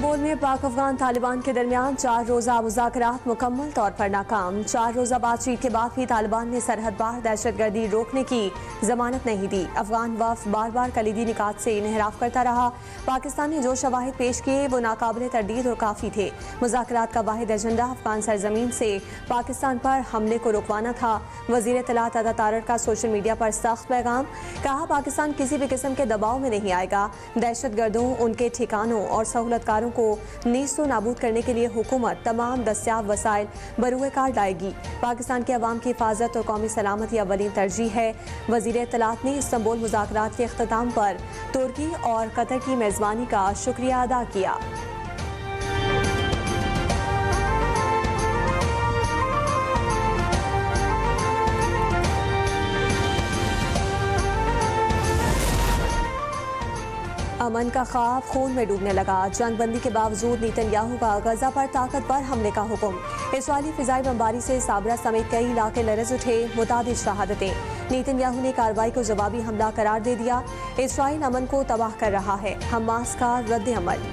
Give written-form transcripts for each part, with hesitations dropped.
Istanbul में पाक अफगान तालिबान के दरमियान 4 रोज़ा मुज़ाकरात मुकम्मल तौर पर नाकाम। 4 रोज़ा बातचीत के बाद भी तालिबान ने सरहद पार दहशतगर्दी रोकने की जमानत नहीं दी। अफगान वफ़द बार बार कलीदी निकात से इन्हराफ करता रहा। पाकिस्तान ने जो शवाहिद पेश किए वो नाकाबिले तर्दीद और काफ़ी थे। मुज़ाकरात का वाहिद एजेंडा अफगान सरजमीन से पाकिस्तान पर हमले को रुकवाना था। वज़ीर इत्तलात अता तारड़ का सोशल मीडिया पर सख्त पैगाम, कहा पाकिस्तान किसी भी किस्म के दबाव में नहीं आएगा। दहशतगर्दों, उनके ठिकानों और सहूलतकारों को नीस्तो नाबूद करने के लिए हुकूमत तमाम दस्तियाब वसाइल बरूए कार लाएगी। पाकिस्तान के अवाम की हिफाजत और कौमी सलामती अव्वलीन तरजीह है। वज़ीर इत्तलात ने इस्तांबुल मुज़ाकरात के अख्ताम पर तुर्की और कतर की मेज़बानी का शुक्रिया अदा किया। अमन का ख्वाब खून में डूबने लगा। जंगबंदी के बावजूद नेतन्याहू का गजा पर ताकतवर हमले का हुक्म। इस्राईली फिजाई बमबारी से साबरा समेत कई इलाके लरज़ उठे। मुतादिद शहादतें। नेतन्याहू ने कार्रवाई को जवाबी हमला करार दे दिया। इस्राईल अमन को तबाह कर रहा है। हमास का रद्द अमल।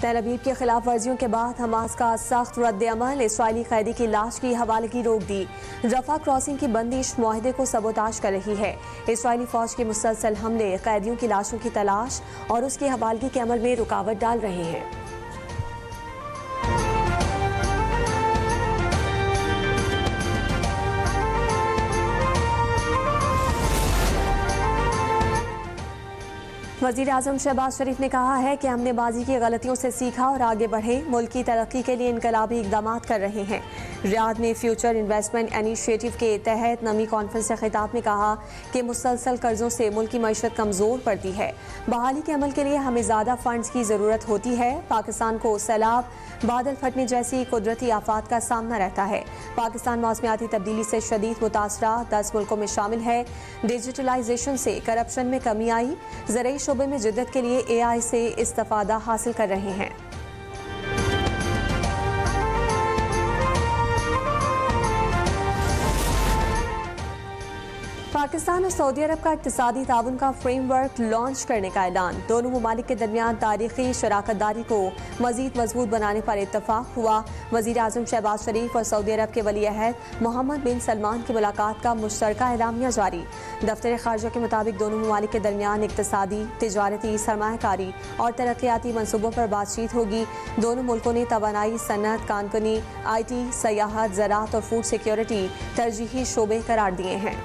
तेल अवीव की खिलाफ वर्जियों के बाद हमास का सख्त रद्द अमल। इस्राईली कैदी की लाश की हवालगी रोक दी। रफा क्रॉसिंग की बंदिश मुआहदे को सबोताश कर रही है। इस्राईली फौज के मुसलसल हमले कैदियों की लाशों की तलाश और उसकी हवालगी के अमल में रुकावट डाल रहे हैं। वज़ीर आज़म शहबाज शरीफ ने कहा है कि हमने माजी की गलतियों से सीखा और आगे बढ़े। मुल्क की तरक्की के लिए इनकलाबी इक़दाम कर रहे हैं। रियाद में फ्यूचर इन्वेस्टमेंट इनिशिएटिव के तहत नमी कॉन्फ्रेंस से खिताब में कहा कि मुसलसल कर्जों से मुल्क की मईशत कमज़ोर पड़ती है। बहाली के अमल के लिए हमें ज़्यादा फंड्स की ज़रूरत होती है। पाकिस्तान को सैलाब, बादल फटने जैसी कुदरती आफात का सामना रहता है। पाकिस्तान मौसमियाती तब्दीली से शदीद मुतासरा 10 मुल्कों में शामिल है। डिजिटलाइजेशन से करप्शन में कमी आई। ज़रूरी शोबे में जिद्दत के लिए AI से इस्तिफादा हासिल कर रहे हैं। पाकिस्तान और सऊदी अरब का इक़्तिसादी ताउन का फ्रेमवर्क लॉन्च करने का ऐलान। दोनों ममालिक के दरमियान तारीखी शराकतदारी को मजीद मजबूत बनाने पर इत्तफाक हुआ। वज़ीर आज़म शहबाज शरीफ और सऊदी अरब के वली अहद मोहम्मद बिन सलमान की मुलाकात का मुश्तरका एलामिया जारी। दफ्तर ख़ारजा के मुताबिक दोनों ममालिक के दरमियान इक़्तिसादी, तिजारती, सरमायाकारी और तरक्याती मनसूबों पर बातचीत होगी। दोनों मुल्कों ने तवानाई, सनअत, कानकुनी, IT, सयाहत, ज़राअत और फूड सिक्योरिटी तरजीही शोबे करार दिए हैं।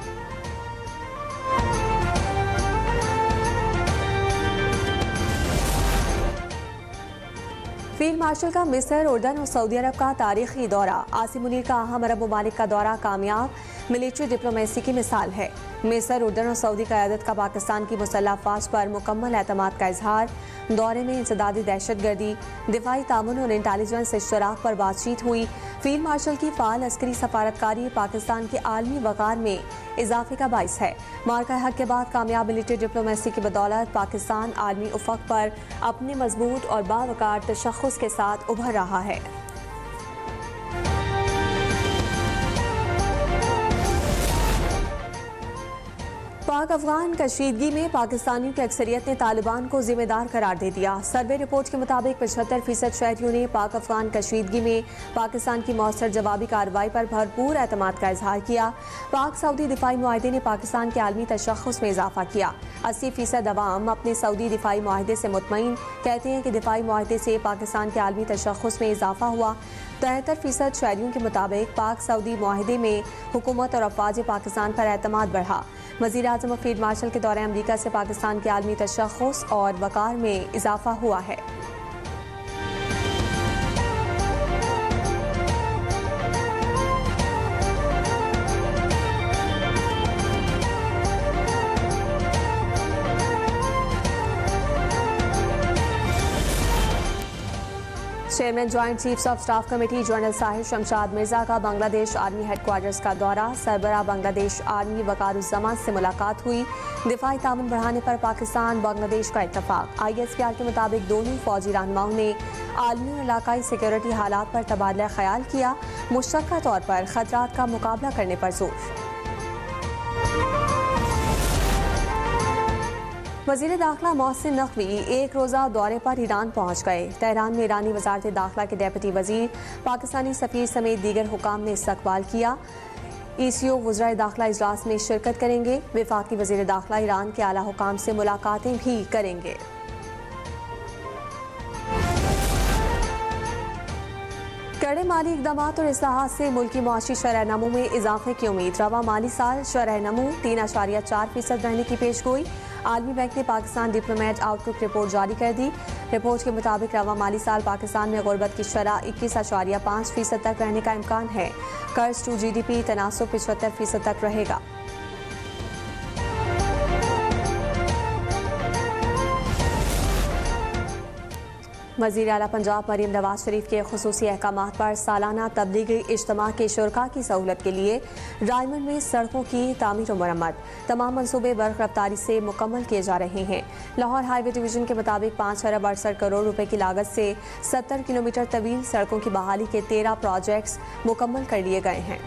फील्ड मार्शल का मिस्र, उर्दन और सऊदी अरब का तारीखी दौरा। आसिम मुनीर का अहम अरब ममालिक का दौरा कामयाब मिलिट्री डिप्लोमेसी की मिसाल है। मिस्र, उर्दन और सऊदी क़यादत का पाकिस्तान की मुसल्लह अफ़वाज पर मुकम्मल एतमाद का इजहार। दौरे में इंसदादी दहशतगर्दी, दिफाई तामुन और इंटेलिजेंस इश्तराक पर बातचीत हुई। फील्ड मार्शल की फ़ाल अस्करी सफारतकारी पाकिस्तान के आलमी वक़ार में इजाफे का बाइस है। मार्का हक के बाद कामयाब मिलिट्री डिप्लोमेसी की बदौलत पाकिस्तान आलमी उफ़क़ पर अपने मजबूत और बावकार तशख़्ख़ुस के साथ उभर रहा है। पाक अफगान कशीदगी में पाकिस्तानियों की अक्सरियत ने तालिबान को जिम्मेदार करार दे दिया। सर्वे रिपोर्ट के मुताबिक 75% शहरियों ने पाक अफगान कशीदगी में पाकिस्तान की मौसर जवाबी कार्रवाई पर भरपूर एतमाद का इजहार किया। पाक सऊदी दिफाई मुआहदे ने पाकिस्तान के आलमी तशख़्ख़ुस में इजाफा किया। 80% अवाम अपने सऊदी दिफाई मुआहदे से मुतमईन, कहते हैं कि दिफाई मुआहदे से पाकिस्तान के आलमी तशख़्ख़ुस में इजाफा हुआ। 73% शहरियों के मुताबिक पाक सऊदी मुआहदे में हुकूमत और अफवाज पाकिस्तान पर एतमाद बढ़ा। वज़ीर आज़म और फील्ड मार्शल के दौरे अमरीका से पाकिस्तान के आलमी तशख़्ख़ुस और वक़ार में इजाफा हुआ है। Chairman joint chiefs of staff committee general Sahir Shamshad Mirza का बांग्लादेश आर्मी हेडक्वार्टर्स का दौरा। सरबरा बांग्लादेश आर्मी वकारुज़्ज़मान से मुलाकात हुई। दिफाई ताउन बढ़ाने पर पाकिस्तान बांग्लादेश का इत्तफाक। ISPR के मुताबिक दोनों फौजी रहनुमाओं ने आलमी और इलाकाई सिक्योरिटी हालात पर तबादला ख्याल किया। मुश्तरका तौर पर खतरात का मुकाबला करने पर जोर। वज़ीर दाखिला मोहसिन नकवी एक रोज़ा दौरे पर ईरान पहुँच गए। तेहरान में ईरानी वज़ारत दाखिला के डेप्यूटी वज़ीर, पाकिस्तानी सफ़ीर समेत दीगर हुकाम ने इस्तकबाल किया। ECO वज़राए दाखिला इजलास में शिरकत करेंगे। वफाकी वज़ीर दाखिला ईरान के आला हुकाम से मुलाकातें भी करेंगे। कड़े माली इक़दाम और इस्लाहात से मुल्की मुआशी शरह नमू में इजाफे की उम्मीद। रवा माली साल शरह नमू 3.4% रहने की पेशगोई। आलमी बैंक ने पाकिस्तान डिप्लोमेट आउटलुक रिपोर्ट जारी कर दी। रिपोर्ट के मुताबिक रवा माली साल पाकिस्तान में गुर्बत की शरह 21.5% तक रहने का इम्कान है। कर्ज टू GDP तनासुब 75% तक रहेगा। वज़ीर आला पंजाब मरीम नवाज शरीफ के खुसूसी अहकामात पर सालाना तबलीगी इज्तिमा के शुरका की सहूलत के लिए डायमंड में सड़कों की तामीर और मरम्मत। तमाम मनसूबे बर्क रफ्तारी से मुकम्मल किए जा रहे हैं। लाहौर हाईवे डिवीजन के मुताबिक 5 अरब 68 करोड़ रुपए की लागत से 70 किलोमीटर तवील सड़कों की बहाली के 13 प्रोजेक्ट्स मुकम्मल कर लिए गए हैं।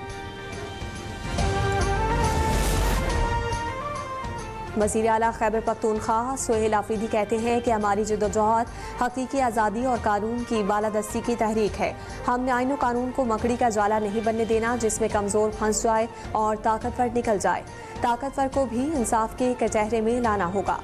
वज़ीर आला खैबर पख्तूनख्वा सुहेल आफरीदी कहते हैं कि हमारी जद्दोजहद हकीकी आज़ादी और कानून की बालादस्ती की तहरीक है। हमने आईन और कानून को मकड़ी का जाला नहीं बनने देना जिसमें कमज़ोर फंस जाए और ताकतवर निकल जाए। ताकतवर को भी इंसाफ के कचहरे में लाना होगा।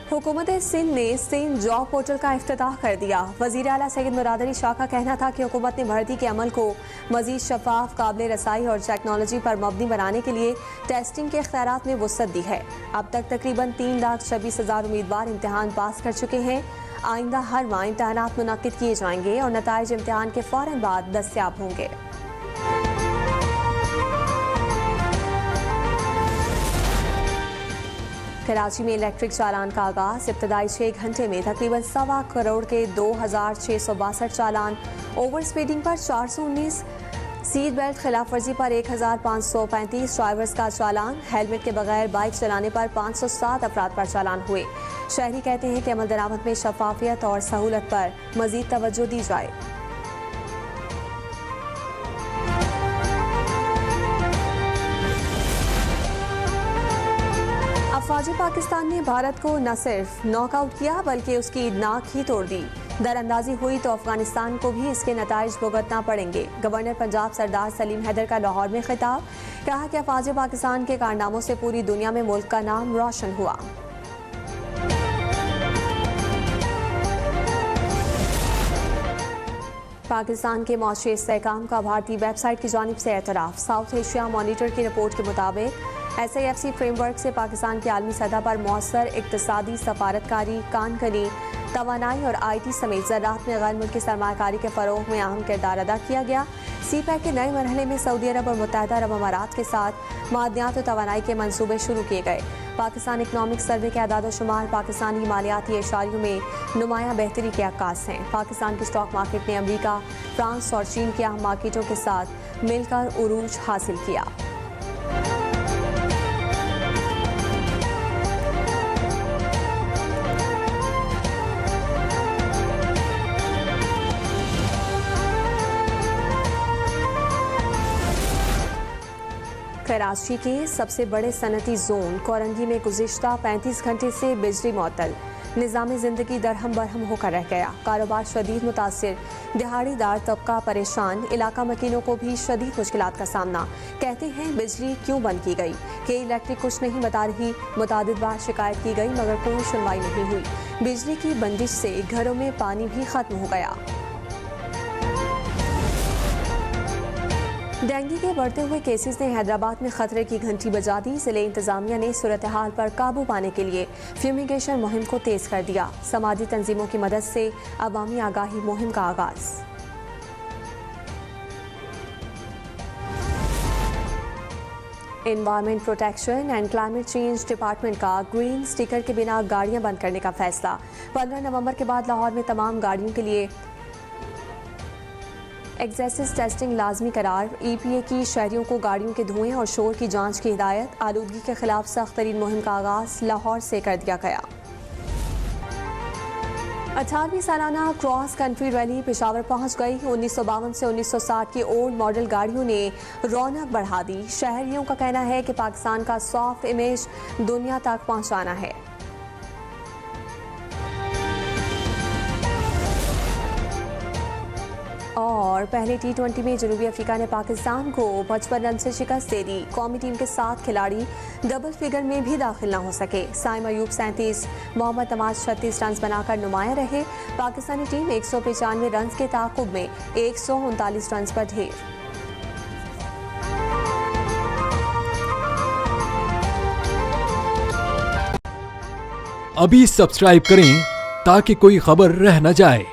हुकूमत सिंध ने सिंध जॉब पोर्टल का इफ्तिताह कर दिया। वज़ीर आला सैयद मुराद अली शाह का कहना था कि हुकूमत ने भर्ती के अमल को मज़ीद शफाफ, काबिल रसाई और टेक्नोलॉजी पर मबनी बनाने के लिए टेस्टिंग के इख्तियारात में वुसअत दी है। अब तक तकरीबन 3,26,000 उम्मीदवार इम्तिहान पास कर चुके हैं। आइंदा हर माह इम्तिहानात मुनक्किद किए जाएंगे और नताइज इम्तिहान के फ़ौरन बाद दस्तयाब होंगे। कराची में इलेक्ट्रिक चालान का आगाज। इब्तदाई 6 घंटे में तकरीबन 1.25 करोड़ के 2,662 चालान। ओवर स्पीडिंग पर 419, सीट बेल्ट खिलाफ वर्जी पर 1,535 ड्राइवर्स का चालान। हेलमेट के बगैर बाइक चलाने पर 507 अफराद पर चालान हुए। शहरी कहते हैं कि अमल दरामद में शफाफियत और सहूलत पर मजीद तवज्जो दी जाए। अफवाज पाकिस्तान ने भारत को न सिर्फ नॉकआउट किया बल्कि उसकी नाक ही तोड़ दी। दरअंदाजी हुई तो अफगानिस्तान को भी इसके नताइज भुगतना पड़ेंगे। गवर्नर पंजाब सरदार सलीम हैदर का लाहौर में खिताब। कहा कि अफवाज पाकिस्तान के कारनामों से पूरी दुनिया में मुल्क का नाम रोशन हुआ। पाकिस्तान के मौशी इस्तेहकाम का भारतीय वेबसाइट की जानिब से एतराफ़। साउथ एशिया मॉनिटर की रिपोर्ट के मुताबिक SIFC फ्रेमवर्क से पाकिस्तान की आलमी सतह पर मौसर इक्तसादी सफारतकारी, कानकनी, तवानाई और IT समेत ज़राअत में गैर मुल्की सरमायाकारी के फ़रोग़ में अहम किरदार अदा किया गया। CPEC के नए मरहले में सऊदी अरब और मुत्तहिदा अरब अमारात के साथ मादनियात और तवानाई के मनसूबे शुरू किए गए। पाकिस्तान इकनॉमिक सर्वे के अदाद शुमार पाकिस्तानी मालियाती एशारियों में नुमायाँ बेहतरी के अक्कास हैं। पाकिस्तान की स्टॉक मार्केट ने अमरीका, फ्रांस और चीन की अहम मार्केटों के साथ मिलकर उरूज हासिल किया। कराची के सबसे बड़े सनती जोन कोरंगी में गुज़िश्ता 35 घंटे से बिजली मअतल। निज़ाम ज़िंदगी दरहम बरहम होकर रह गया। कारोबार शदीद मुतासिर, दिहाड़ीदार तबका परेशान, इलाका मकीनों को भी शदीद मुश्किलात का सामना। कहते हैं बिजली क्यों बंद की गई कि इलेक्ट्रिक कुछ नहीं बता रही। मुतादिद बार शिकायत की गई मगर कोई सुनवाई नहीं हुई। बिजली की बंदिश से घरों में पानी भी खत्म हो गया। डेंगू के बढ़ते हुए केसेस ने हैदराबाद में खतरे की घंटी बजा दी। जिले इंतजामिया ने सूरत हाल पर काबू पाने के लिए फ्यूमिगेशन मुहिम को तेज कर दिया। समाजी तंजीमों की मदद से अवामी आगाही मुहिम का आगाज। Environment protection and climate change department का ग्रीन स्टिकर के बिना गाड़ियां बंद करने का फैसला। 15 नवंबर के बाद लाहौर में तमाम गाड़ियों के लिए एक्सेसिस टेस्टिंग लाजमी करार। EPA की शहरियों को गाड़ियों के धुएं और शोर की जांच की हिदायत। आलूदगी के खिलाफ सख्त तरीन मुहिम का आगाज लाहौर से कर दिया गया। 18वीं सालाना क्रॉस कंट्री रैली पेशावर पहुंच गई। 1952 से 1960 की ओल्ड मॉडल गाड़ियों ने रौनक बढ़ा दी। शहरियों का कहना है कि पाकिस्तान का सॉफ्ट इमेज दुनिया तक पहुंचाना है। और पहले T20 में जनूबी अफ्रीका ने पाकिस्तान को 55 रन से शिकस्त दे दी। कौमी टीम के 7 खिलाड़ी डबल फिगर में भी दाखिल न हो सके। साइम अयूब 37, मोहम्मद नवाज 36 रन बनाकर नुमाया रहे। पाकिस्तानी टीम 195 रन के ताक़ुब में 139 रन पर ढेर। अभी सब्सक्राइब करें ताकि कोई खबर रह न जाए।